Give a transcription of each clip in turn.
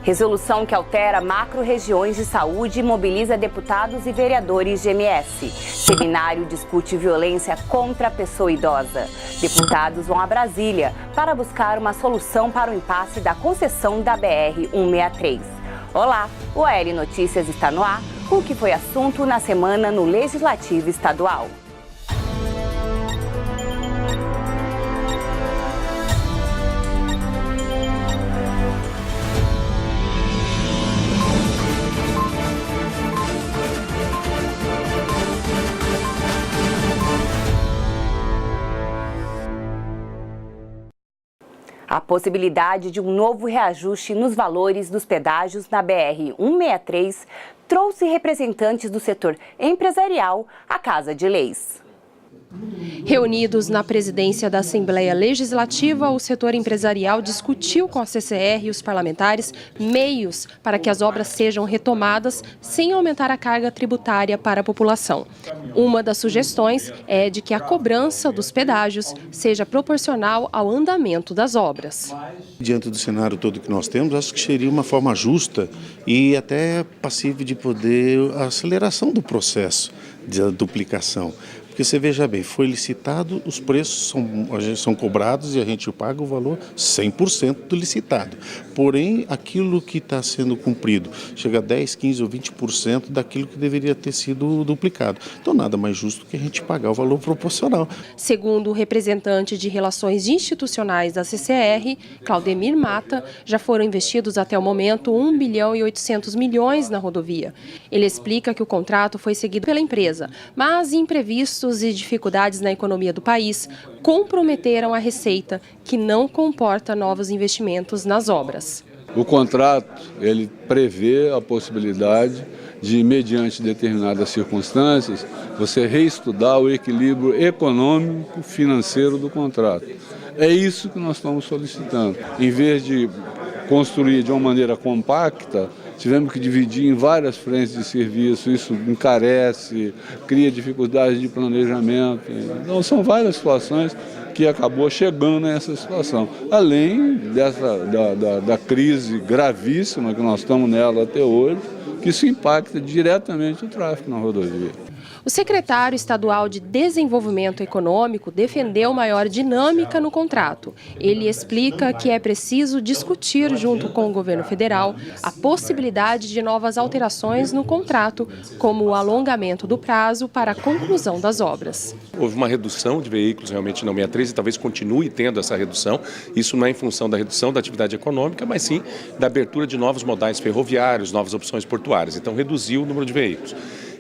Resolução que altera macro-regiões de saúde e mobiliza deputados e vereadores de MS. Seminário discute violência contra a pessoa idosa. Deputados vão a Brasília para buscar uma solução para o impasse da concessão da BR-163. Olá, o OL Notícias está no ar, com o que foi assunto na semana no Legislativo Estadual. A possibilidade de um novo reajuste nos valores dos pedágios na BR-163 trouxe representantes do setor empresarial à Casa de Leis. Reunidos na presidência da Assembleia Legislativa, o setor empresarial discutiu com a CCR e os parlamentares meios para que as obras sejam retomadas sem aumentar a carga tributária para a população. Uma das sugestões é de que a cobrança dos pedágios seja proporcional ao andamento das obras. Diante do cenário todo que nós temos, acho que seria uma forma justa e até passível de poder a aceleração do processo de duplicação. Porque você veja bem, foi licitado, os preços são cobrados e a gente paga o valor 100% do licitado. Porém, aquilo que está sendo cumprido chega a 10, 15 ou 20% daquilo que deveria ter sido duplicado. Então, nada mais justo que a gente pagar o valor proporcional. Segundo o representante de Relações Institucionais da CCR, Claudemir Mata, já foram investidos até o momento 1 bilhão e 800 milhões na rodovia. Ele explica que o contrato foi seguido pela empresa, mas imprevistos e dificuldades na economia do país comprometeram a receita, que não comporta novos investimentos nas obras. O contrato, ele prevê a possibilidade de, mediante determinadas circunstâncias, você reestudar o equilíbrio econômico financeiro do contrato. É isso que nós estamos solicitando. Em vez de construir de uma maneira compacta, tivemos que dividir em várias frentes de serviço, isso encarece, cria dificuldades de planejamento. Então, são várias situações que acabou chegando a essa situação. Além da crise gravíssima que nós estamos nela até hoje, que isso impacta diretamente o tráfego na rodovia. O secretário estadual de Desenvolvimento Econômico defendeu maior dinâmica no contrato. Ele explica que é preciso discutir junto com o governo federal a possibilidade de novas alterações no contrato, como o alongamento do prazo para a conclusão das obras. Houve uma redução de veículos realmente na 163 e talvez continue tendo essa redução. Isso não é em função da redução da atividade econômica, mas sim da abertura de novos modais ferroviários, novas opções portuárias. Então, reduziu o número de veículos.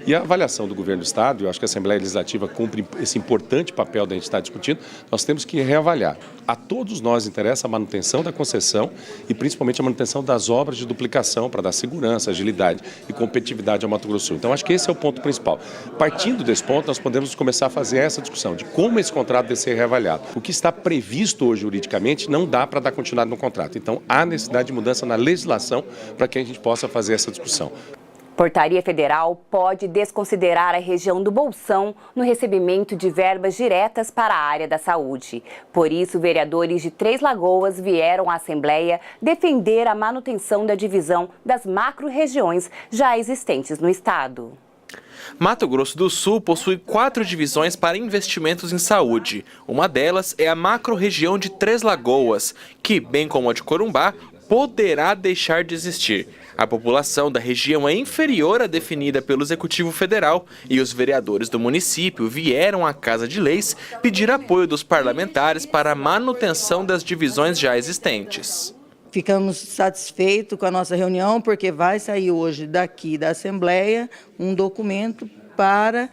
E a avaliação do governo do Estado, eu acho que a Assembleia Legislativa cumpre esse importante papel da gente estar discutindo, nós temos que reavaliar. A todos nós interessa a manutenção da concessão e principalmente a manutenção das obras de duplicação para dar segurança, agilidade e competitividade ao Mato Grosso do Sul. Então, acho que esse é o ponto principal. Partindo desse ponto, nós podemos começar a fazer essa discussão de como esse contrato deve ser reavaliado. O que está previsto hoje juridicamente não dá para dar continuidade no contrato. Então, há necessidade de mudança na legislação para que a gente possa fazer essa discussão. Portaria Federal pode desconsiderar a região do Bolsão no recebimento de verbas diretas para a área da saúde. Por isso, vereadores de Três Lagoas vieram à Assembleia defender a manutenção da divisão das macro-regiões já existentes no estado. Mato Grosso do Sul possui 4 divisões para investimentos em saúde. Uma delas é a macro-região de Três Lagoas, que, bem como a de Corumbá, poderá deixar de existir. A população da região é inferior à definida pelo Executivo Federal e os vereadores do município vieram à Casa de Leis pedir apoio dos parlamentares para a manutenção das divisões já existentes. Ficamos satisfeitos com a nossa reunião, porque vai sair hoje daqui da Assembleia um documento para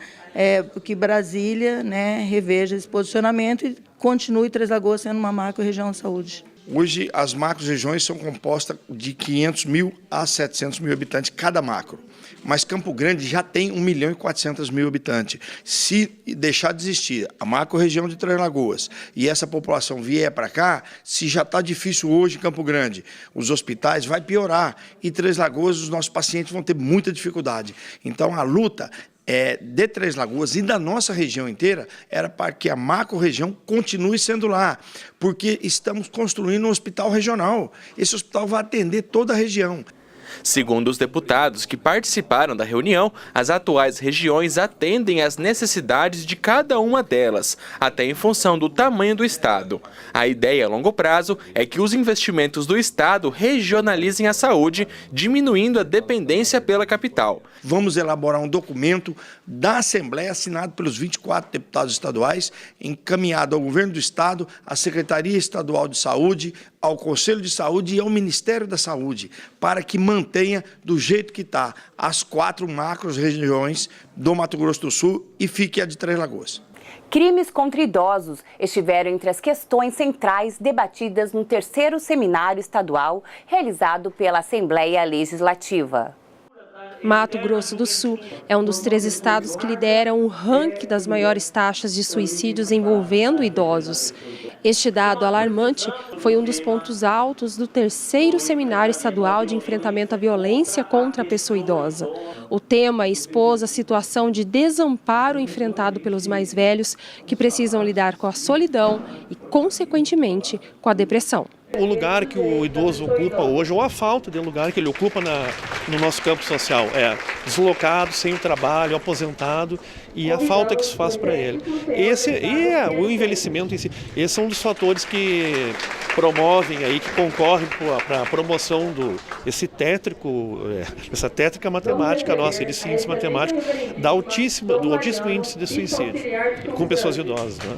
que Brasília, reveja esse posicionamento e continue Três Lagoas sendo uma macro-região de saúde. Hoje, as macro-regiões são compostas de 500 mil a 700 mil habitantes cada macro. Mas Campo Grande já tem 1 milhão e 400 mil habitantes. Se deixar de existir a macro-região de Três Lagoas e essa população vier para cá, se já está difícil hoje em Campo Grande, os hospitais vai piorar. E Três Lagoas, os nossos pacientes vão ter muita dificuldade. Então, a luta de Três Lagoas e da nossa região inteira era para que a macro-região continue sendo lá, porque estamos construindo um hospital regional. Esse hospital vai atender toda a região. Segundo os deputados que participaram da reunião, as atuais regiões atendem às necessidades de cada uma delas, até em função do tamanho do estado. A ideia a longo prazo é que os investimentos do estado regionalizem a saúde, diminuindo a dependência pela capital. Vamos elaborar um documento da Assembleia assinado pelos 24 deputados estaduais, encaminhado ao governo do estado, à Secretaria Estadual de Saúde, ao Conselho de Saúde e ao Ministério da Saúde, para que mantenha do jeito que está as 4 macro-regiões do Mato Grosso do Sul e fique a de Três Lagoas. Crimes contra idosos estiveram entre as questões centrais debatidas no 3º Seminário Estadual realizado pela Assembleia Legislativa. Mato Grosso do Sul é um dos 3 estados que lideram o ranking das maiores taxas de suicídios envolvendo idosos. Este dado alarmante foi um dos pontos altos do 3º Seminário Estadual de Enfrentamento à Violência contra a Pessoa Idosa. O tema expôs a situação de desamparo enfrentado pelos mais velhos que precisam lidar com a solidão e, consequentemente, com a depressão. O lugar que o idoso ocupa hoje, ou a falta de lugar que ele ocupa no nosso campo social, é deslocado, sem trabalho, aposentado, e a falta que isso faz para ele. O envelhecimento em si, esses são um dos fatores que promovem, aí, que concorrem para a promoção essa tétrica matemática nossa, esse índice matemático do altíssimo índice de suicídio com pessoas idosas, né?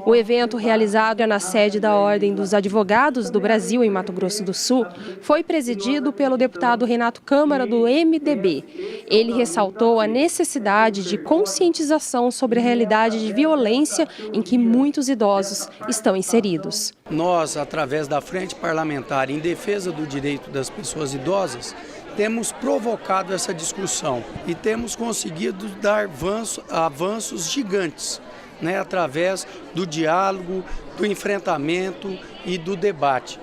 O evento, realizado na sede da Ordem dos Advogados do Brasil, em Mato Grosso do Sul, foi presidido pelo deputado Renato Câmara, do MDB. Ele ressaltou a necessidade de conscientização sobre a realidade de violência em que muitos idosos estão inseridos. Nós, através da Frente Parlamentar em Defesa do Direito das Pessoas Idosas, temos provocado essa discussão e temos conseguido dar avanços gigantes, através do diálogo, do enfrentamento e do debate.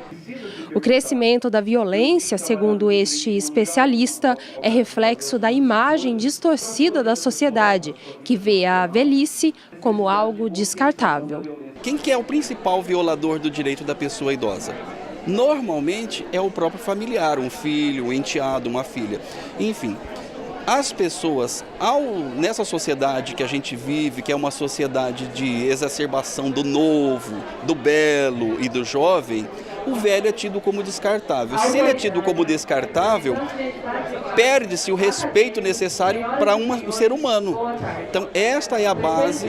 O crescimento da violência, segundo este especialista, é reflexo da imagem distorcida da sociedade, que vê a velhice como algo descartável. Quem que é o principal violador do direito da pessoa idosa? Normalmente é o próprio familiar, um filho, um enteado, uma filha, enfim. As pessoas, nessa sociedade que a gente vive, que é uma sociedade de exacerbação do novo, do belo e do jovem, o velho é tido como descartável. Se ele é tido como descartável, perde-se o respeito necessário para um ser humano. Então, esta é a base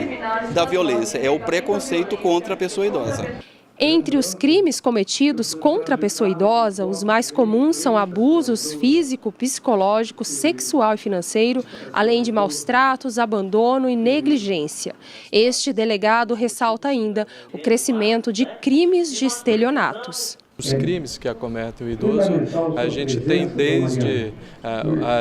da violência, é o preconceito contra a pessoa idosa. Entre os crimes cometidos contra a pessoa idosa, os mais comuns são abusos físico, psicológico, sexual e financeiro, além de maus tratos, abandono e negligência. Este delegado ressalta ainda o crescimento de crimes de estelionatos. Os crimes que acometem o idoso, a gente tem desde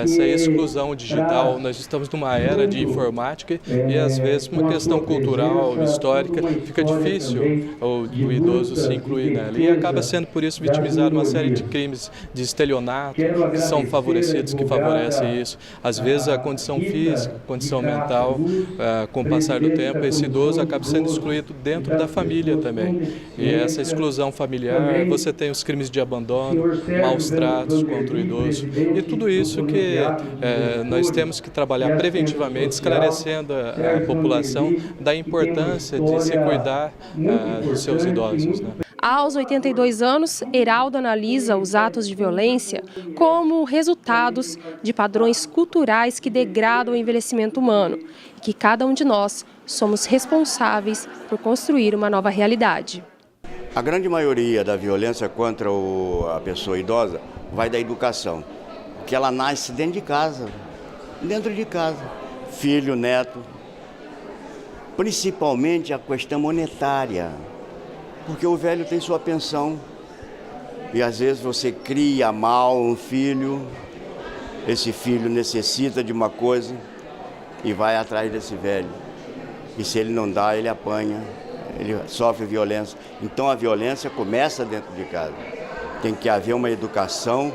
essa exclusão digital, nós estamos numa era de informática e às vezes uma questão cultural, histórica, fica difícil o idoso se incluir nela e acaba sendo por isso vitimizado uma série de crimes de estelionato que são favorecidos, que favorecem isso. Às vezes a condição física, a condição mental, com o passar do tempo, esse idoso acaba sendo excluído dentro da família também. E essa exclusão familiar, você tem os crimes de abandono, maus tratos contra o idoso e tudo isso que nós temos que trabalhar preventivamente, esclarecendo a população da importância de se cuidar dos seus idosos, né? Aos 82 anos, Heraldo analisa os atos de violência como resultados de padrões culturais que degradam o envelhecimento humano e que cada um de nós somos responsáveis por construir uma nova realidade. A grande maioria da violência contra a pessoa idosa vai da educação, porque ela nasce dentro de casa, filho, neto, principalmente a questão monetária, porque o velho tem sua pensão e às vezes você cria mal um filho, esse filho necessita de uma coisa e vai atrás desse velho, e se ele não dá, ele apanha. Ele sofre violência. Então a violência começa dentro de casa. Tem que haver uma educação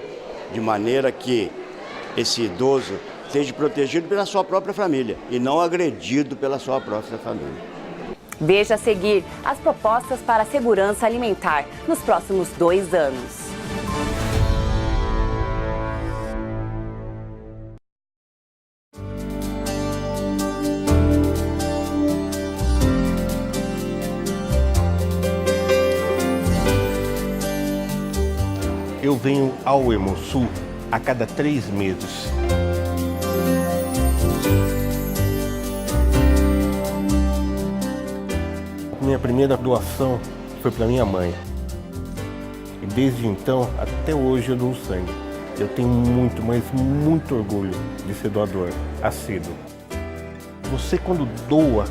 de maneira que esse idoso esteja protegido pela sua própria família e não agredido pela sua própria família. Veja a seguir as propostas para a segurança alimentar nos próximos 2 anos. Eu venho ao Hemosul a cada 3 meses. Minha primeira doação foi para minha mãe. E desde então, até hoje eu dou sangue. Eu tenho muito, mas muito orgulho de ser doador assíduo. Você, quando doa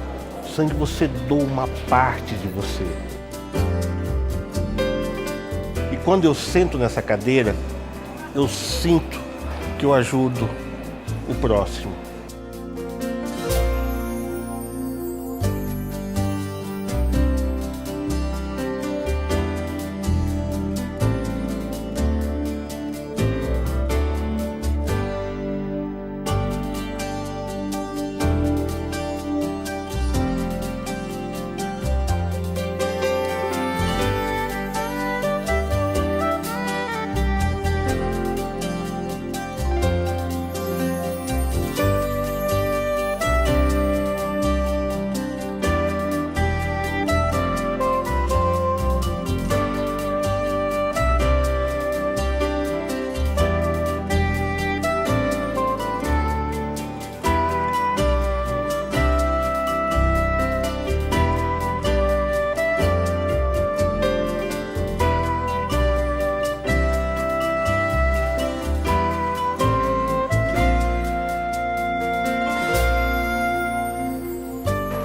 sangue, você doa uma parte de você. E quando eu sento nessa cadeira, eu sinto que eu ajudo o próximo.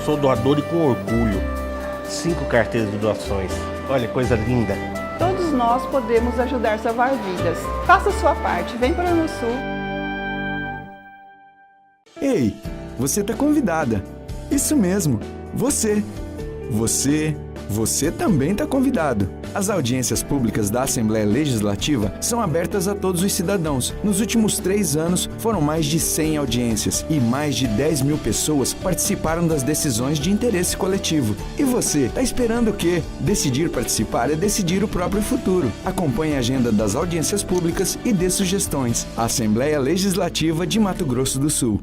Sou doador e com orgulho. 5 carteiras de doações. Olha, coisa linda. Todos nós podemos ajudar a salvar vidas. Faça a sua parte. Vem para o Hemosul. Ei, você está convidada. Isso mesmo, você. Você também está convidado. As audiências públicas da Assembleia Legislativa são abertas a todos os cidadãos. Nos últimos 3 anos, foram mais de 100 audiências e mais de 10 mil pessoas participaram das decisões de interesse coletivo. E você, está esperando o quê? Decidir participar é decidir o próprio futuro. Acompanhe a agenda das audiências públicas e dê sugestões. Assembleia Legislativa de Mato Grosso do Sul.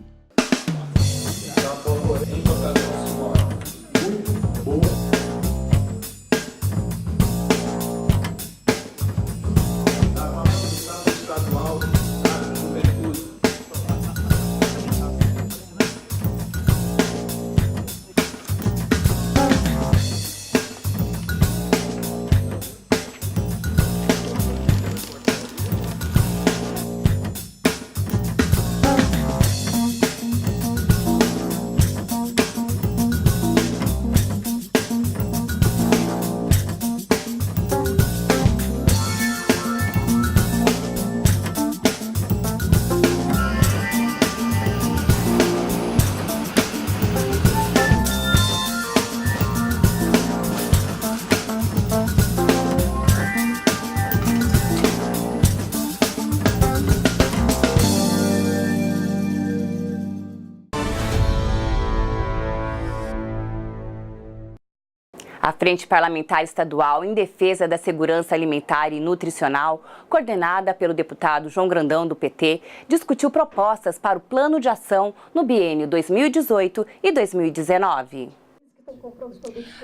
A Frente Parlamentar Estadual em Defesa da Segurança Alimentar e Nutricional, coordenada pelo deputado João Grandão, do PT, discutiu propostas para o Plano de Ação no biênio 2018 e 2019.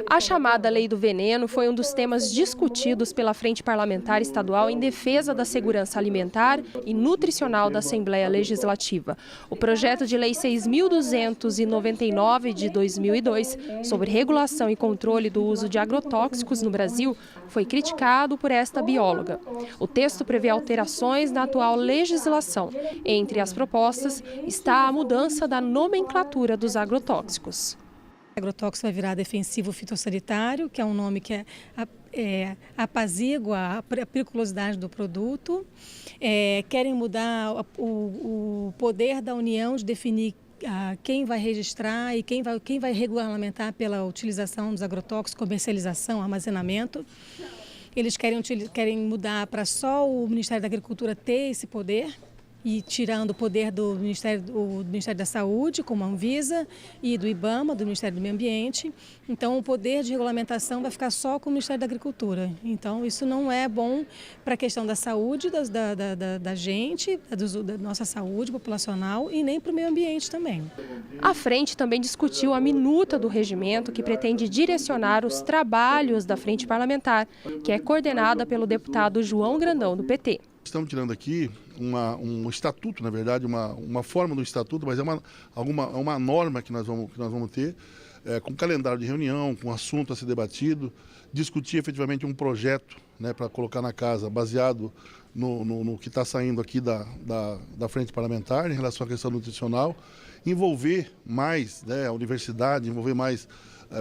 A chamada Lei do Veneno foi um dos temas discutidos pela Frente Parlamentar Estadual em Defesa da Segurança Alimentar e Nutricional da Assembleia Legislativa. O projeto de Lei 6.299 de 2002, sobre regulação e controle do uso de agrotóxicos no Brasil, foi criticado por esta bióloga. O texto prevê alterações na atual legislação. Entre as propostas está a mudança da nomenclatura dos agrotóxicos. Agrotóxico vai virar defensivo fitossanitário, que é um nome que apazigua a periculosidade do produto. Querem mudar o poder da União de definir quem vai registrar e quem vai regulamentar pela utilização dos agrotóxicos, comercialização, armazenamento. Eles querem mudar para só o Ministério da Agricultura ter esse poder, e tirando o poder do Ministério da Saúde, como a Anvisa, e do IBAMA, do Ministério do Meio Ambiente. Então, o poder de regulamentação vai ficar só com o Ministério da Agricultura. Então, isso não é bom para a questão da saúde da gente, da nossa saúde populacional e nem para o meio ambiente também. A frente também discutiu a minuta do regimento que pretende direcionar os trabalhos da Frente Parlamentar, que é coordenada pelo deputado João Grandão, do PT. Estamos tirando aqui um estatuto, na verdade, uma forma do estatuto, mas é uma norma que nós vamos ter, com calendário de reunião, com assunto a ser debatido, discutir efetivamente um projeto, né, para colocar na casa, baseado no que está saindo aqui da Frente Parlamentar em relação à questão nutricional, envolver mais, né, a universidade, envolver mais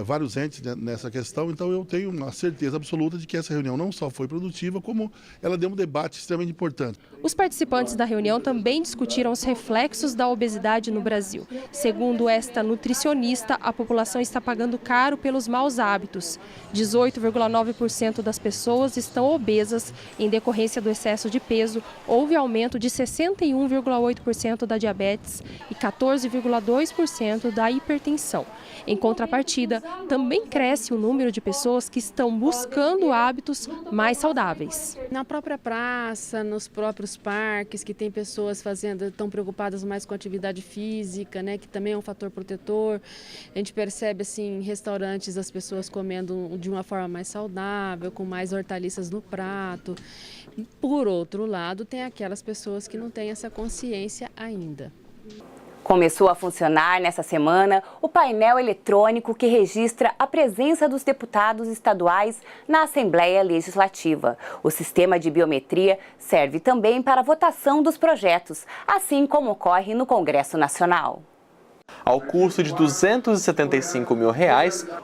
vários entes nessa questão. Então eu tenho uma certeza absoluta de que essa reunião não só foi produtiva, como ela deu um debate extremamente importante. Os participantes da reunião também discutiram os reflexos da obesidade no Brasil. Segundo esta nutricionista, a população está pagando caro pelos maus hábitos. 18,9% das pessoas estão obesas em decorrência do excesso de peso. Houve aumento de 61,8% da diabetes e 14,2% da hipertensão. Em contrapartida, também cresce o número de pessoas que estão buscando hábitos mais saudáveis. Na própria praça, nos próprios parques, que tem pessoas estão preocupadas mais com a atividade física, né, que também é um fator protetor. A gente percebe assim, em restaurantes as pessoas comendo de uma forma mais saudável, com mais hortaliças no prato. Por outro lado, tem aquelas pessoas que não têm essa consciência ainda. Começou a funcionar nessa semana o painel eletrônico que registra a presença dos deputados estaduais na Assembleia Legislativa. O sistema de biometria serve também para a votação dos projetos, assim como ocorre no Congresso Nacional. Ao custo de R$ 275 mil,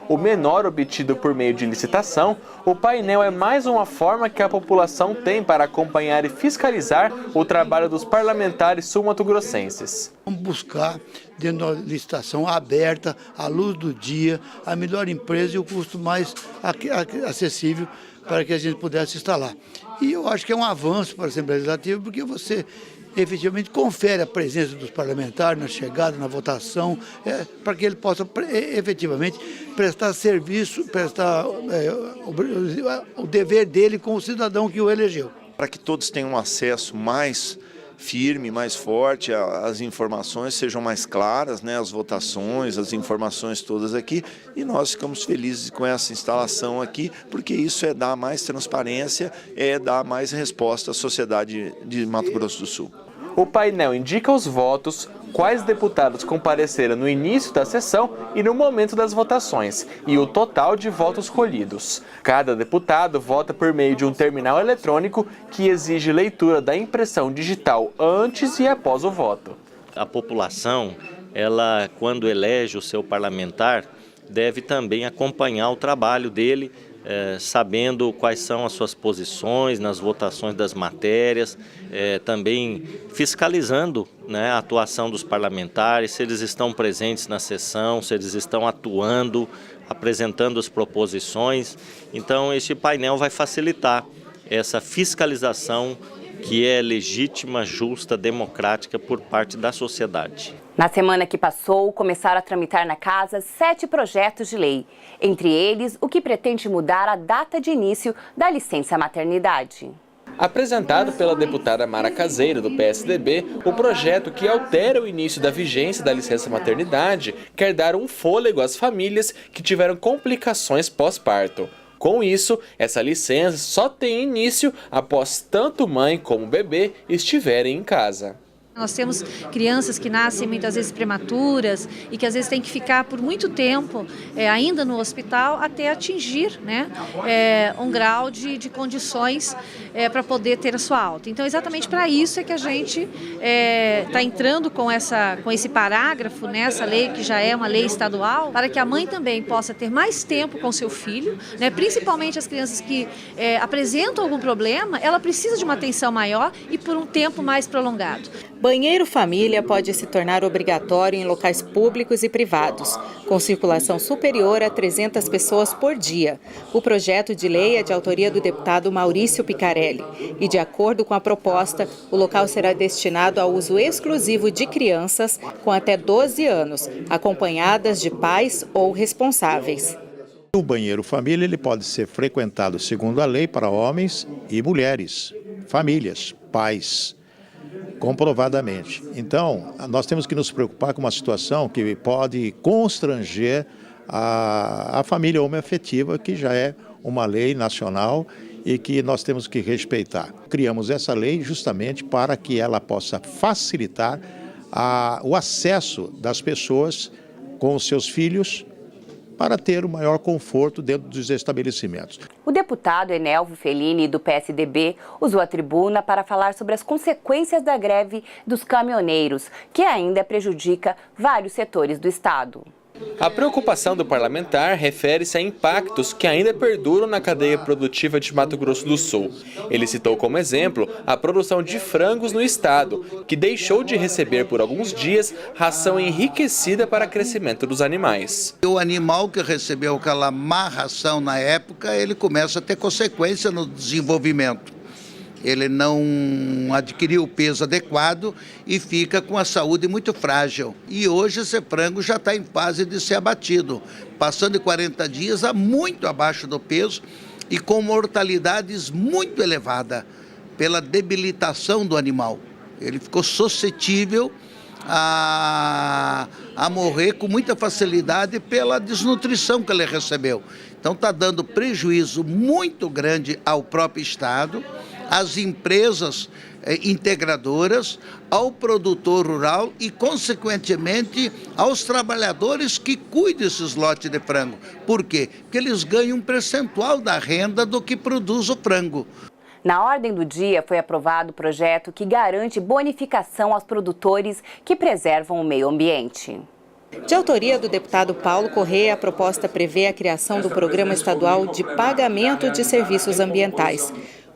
o menor obtido por meio de licitação, o painel é mais uma forma que a população tem para acompanhar e fiscalizar o trabalho dos parlamentares sul-mato-grossenses. Vamos buscar, dentro da licitação aberta, à luz do dia, a melhor empresa e o custo mais acessível para que a gente pudesse instalar. E eu acho que é um avanço para a Assembleia Legislativa, porque você efetivamente confere a presença dos parlamentares na chegada, na votação, para que ele possa efetivamente prestar serviço, prestar o dever dele com o cidadão que o elegeu. Para que todos tenham acesso mais firme, mais forte, as informações sejam mais claras, né, as votações, as informações todas aqui, e nós ficamos felizes com essa instalação aqui, porque isso é dar mais transparência, é dar mais resposta à sociedade de Mato Grosso do Sul. O painel indica os votos, quais deputados compareceram no início da sessão e no momento das votações, e o total de votos colhidos. Cada deputado vota por meio de um terminal eletrônico que exige leitura da impressão digital antes e após o voto. A população, ela, quando elege o seu parlamentar, deve também acompanhar o trabalho dele, sabendo quais são as suas posições nas votações das matérias, também fiscalizando, né, a atuação dos parlamentares, se eles estão presentes na sessão, se eles estão atuando, apresentando as proposições. Então, este painel vai facilitar essa fiscalização que é legítima, justa, democrática por parte da sociedade. Na semana que passou, começaram a tramitar na Casa 7 projetos de lei. Entre eles, o que pretende mudar a data de início da licença maternidade. Apresentado pela deputada Mara Caseiro, do PSDB, o projeto que altera o início da vigência da licença maternidade quer dar um fôlego às famílias que tiveram complicações pós-parto. Com isso, essa licença só tem início após tanto mãe como bebê estiverem em casa. Nós temos crianças que nascem muitas vezes prematuras e que às vezes têm que ficar por muito tempo ainda no hospital até atingir, né, um grau de condições para poder ter a sua alta. Então, exatamente para isso é que a gente está entrando com esse parágrafo nessa lei, que já é uma lei estadual, para que a mãe também possa ter mais tempo com seu filho, né, principalmente as crianças que apresentam algum problema, ela precisa de uma atenção maior e por um tempo mais prolongado. banheiro família pode se tornar obrigatório em locais públicos e privados, com circulação superior a 300 pessoas por dia. O projeto de lei é de autoria do deputado Maurício Picarelli e, de acordo com a proposta, o local será destinado ao uso exclusivo de crianças com até 12 anos, acompanhadas de pais ou responsáveis. O banheiro família ele pode ser frequentado, segundo a lei, para homens e mulheres, famílias, pais, comprovadamente. Então, nós temos que nos preocupar com uma situação que pode constranger a família homoafetiva, que já é uma lei nacional e que nós temos que respeitar. Criamos essa lei justamente para que ela possa facilitar o acesso das pessoas com os seus filhos para ter o maior conforto dentro dos estabelecimentos. O deputado Enelvo Fellini, do PSDB, usou a tribuna para falar sobre as consequências da greve dos caminhoneiros, que ainda prejudica vários setores do estado. A preocupação do parlamentar refere-se a impactos que ainda perduram na cadeia produtiva de Mato Grosso do Sul. Ele citou como exemplo a produção de frangos no estado, que deixou de receber por alguns dias ração enriquecida para crescimento dos animais. O animal que recebeu aquela má ração na época, ele começa a ter consequência no desenvolvimento. Ele não adquiriu o peso adequado e fica com a saúde muito frágil. E hoje esse frango já está em fase de ser abatido, passando de 40 dias a muito abaixo do peso e com mortalidades muito elevada pela debilitação do animal. Ele ficou suscetível a morrer com muita facilidade pela desnutrição que ele recebeu. Então está dando prejuízo muito grande ao próprio estado, às empresas integradoras, ao produtor rural e, consequentemente, aos trabalhadores que cuidam desses lotes de frango. Por quê? Porque eles ganham um percentual da renda do que produz o frango. Na ordem do dia foi aprovado o projeto que garante bonificação aos produtores que preservam o meio ambiente. De autoria do deputado Paulo Corrêa, a proposta prevê a criação do Programa Estadual de Pagamento de Serviços Ambientais.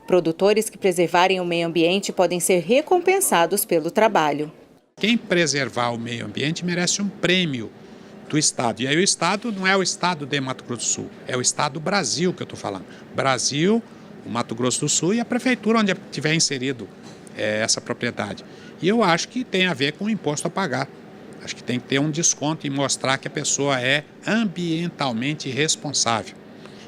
Produtores que preservarem o meio ambiente podem ser recompensados pelo trabalho. Quem preservar o meio ambiente merece um prêmio do Estado. E aí o Estado não é o Estado de Mato Grosso do Sul, é o Estado do Brasil que eu estou falando. Brasil, o Mato Grosso do Sul e a prefeitura onde tiver inserido essa propriedade. E eu acho que tem a ver com o imposto a pagar. Acho que tem que ter um desconto e mostrar que a pessoa é ambientalmente responsável.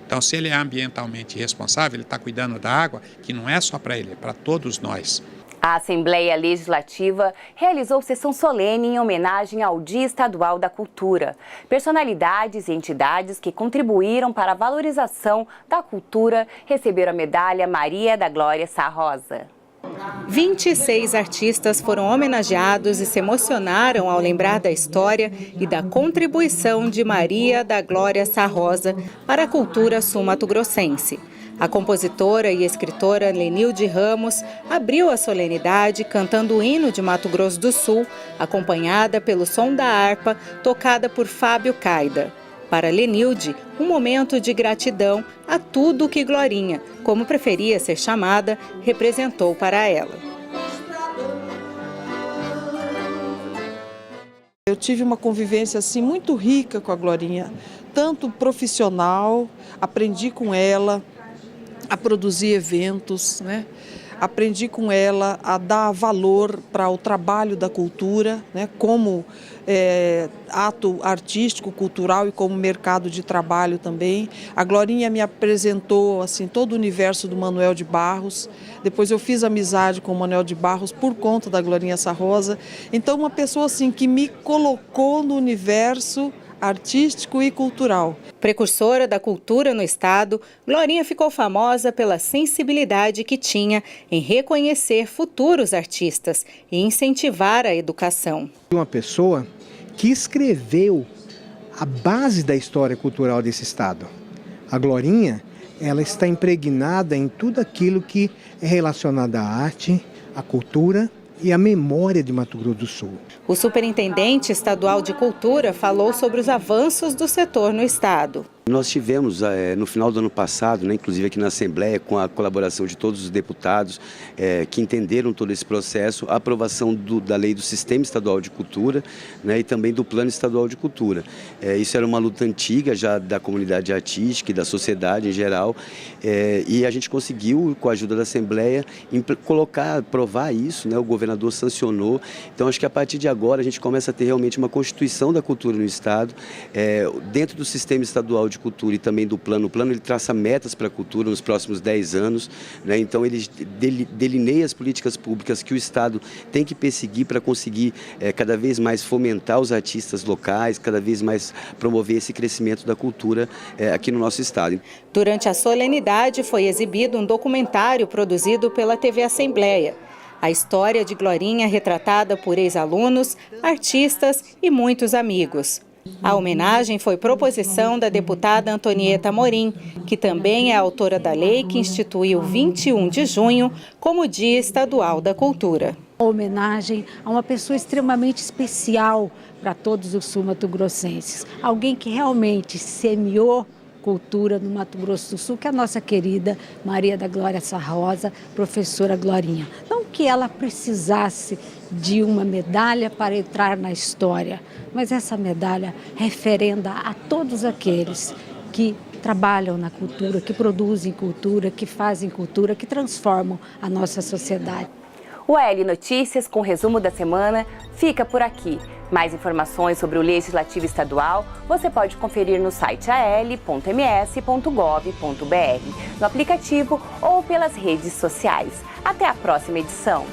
Então, se ele é ambientalmente responsável, ele está cuidando da água, que não é só para ele, é para todos nós. A Assembleia Legislativa realizou sessão solene em homenagem ao Dia Estadual da Cultura. Personalidades e entidades que contribuíram para a valorização da cultura receberam a medalha Maria da Glória Sarrosa. 26 artistas foram homenageados e se emocionaram ao lembrar da história e da contribuição de Maria da Glória Sarrosa para a cultura sul-mato-grossense. A compositora e escritora Lenilde Ramos abriu a solenidade cantando o hino de Mato Grosso do Sul, acompanhada pelo som da harpa, tocada por Fábio Caida. Para Lenilde, um momento de gratidão a tudo que Glorinha, como preferia ser chamada, representou para ela. Eu tive uma convivência assim muito rica com a Glorinha, tanto profissional, aprendi com ela a produzir eventos, né? Aprendi com ela a dar valor para o trabalho da cultura, né? Como ato artístico, cultural e como mercado de trabalho também. A Glorinha me apresentou assim todo o universo do Manuel de Barros. Depois eu fiz amizade com o Manuel de Barros por conta da Glorinha Sarrosa. Então uma pessoa assim que me colocou no universo artístico e cultural. Precursora da cultura no estado, Glorinha ficou famosa pela sensibilidade que tinha em reconhecer futuros artistas e incentivar a educação. Uma pessoa que escreveu a base da história cultural desse estado. A Glorinha, ela está impregnada em tudo aquilo que é relacionado à arte, à cultura e a memória de Mato Grosso do Sul. O superintendente estadual de cultura falou sobre os avanços do setor no estado. Nós tivemos, no final do ano passado, né, inclusive aqui na Assembleia, com a colaboração de todos os deputados que entenderam todo esse processo, a aprovação da lei do Sistema Estadual de Cultura, né, e também do Plano Estadual de Cultura. Isso era uma luta antiga já da comunidade artística e da sociedade em geral, e a gente conseguiu, com a ajuda da Assembleia, aprovar isso, né, o governador sancionou. Então acho que a partir de agora a gente começa a ter realmente uma constituição da cultura no Estado, dentro do Sistema Estadual de Cultura e também do plano. O plano ele traça metas para a cultura nos próximos 10 anos, né? Então ele delineia as políticas públicas que o Estado tem que perseguir para conseguir cada vez mais fomentar os artistas locais, cada vez mais promover esse crescimento da cultura aqui no nosso Estado. Durante a solenidade foi exibido um documentário produzido pela TV Assembleia. A história de Glorinha retratada por ex-alunos, artistas e muitos amigos. A homenagem foi proposição da deputada Antonieta Amorim, que também é autora da lei que instituiu 21 de junho como Dia Estadual da Cultura. A homenagem a uma pessoa extremamente especial para todos os sul-mato-grossenses. Alguém que realmente semeou cultura no Mato Grosso do Sul, que é a nossa querida Maria da Glória Sarrosa, professora Glorinha. Não que ela precisasse de uma medalha para entrar na história, mas essa medalha referenda a todos aqueles que trabalham na cultura, que produzem cultura, que fazem cultura, que transformam a nossa sociedade. O AL Notícias, com o resumo da semana, fica por aqui. Mais informações sobre o Legislativo Estadual você pode conferir no site al.ms.gov.br, no aplicativo ou pelas redes sociais. Até a próxima edição!